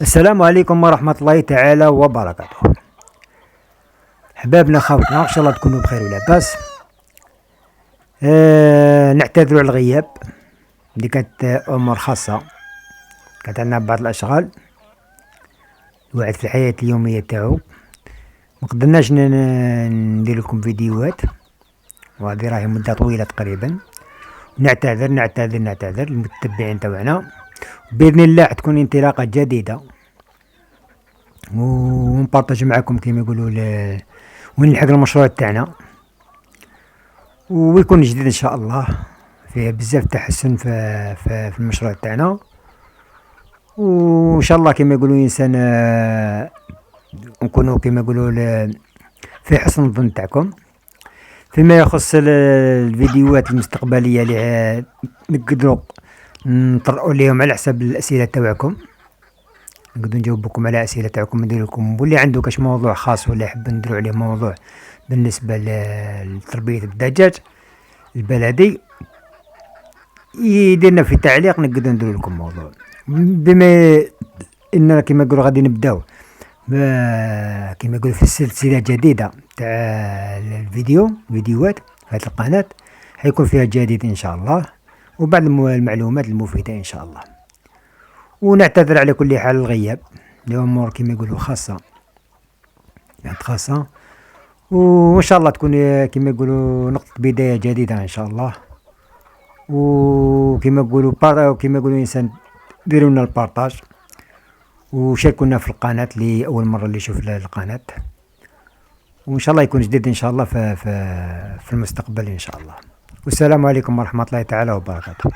السلام عليكم ورحمة الله تعالى وبركاته. حبابنا خوتنا ان شاء الله تكونوا بخير ولاباس. نعتذر على الغياب اللي كانت امور خاصة، كانت عندنا بعض الاشغال الواحد في الحياة اليومية تاعو، مقدرناش ندير لكم فيديوهات، وهذه راهي مدة طويلة تقريبا. نعتذر المتبعين تاعنا. بإذن الله تكون انطلاقة جديدة ونبارطاج معكم كما يقولوا ونلحق المشروع تاعنا، ويكون جديد ان شاء الله، فيه بزاف تحسن في المشروع تاعنا، وان شاء الله كما يقولوا انسان نكونوا كما يقولوا في حسن الظن تاعكم. فيما يخص الفيديوهات المستقبلية اللي نقدروا نطرقوا ليهم على حسب الاسئله تاعكم، نقدر نجاوبكم على اسئله تاعكم، ندير لكم واللي عنده كاش موضوع خاص ولا يحب نديروا عليه موضوع بالنسبه لتربيه الدجاج البلدي، يديرنا في تعليق نقدر ندير لكم موضوع. بما اننا كما يقولوا غادي نبداو كما يقولوا في سلسله جديده تاع فيديوهات في هذه القناه، حيكون فيها جديد ان شاء الله، وبعض المعلومات المفيده ان شاء الله. ونعتذر على كل حال الغياب لأمور كما يقولوا خاصة، وإن شاء الله تكون كما يقولوا نقطة بداية جديدة إن شاء الله. وكما يقولوا إنسان ديروا لنا البارطاج وشاركونا في القناة لأول مرة اللي يشوف القناة، وإن شاء الله يكون جديد إن شاء الله في المستقبل إن شاء الله. والسلام عليكم ورحمة الله تعالى وبركاته.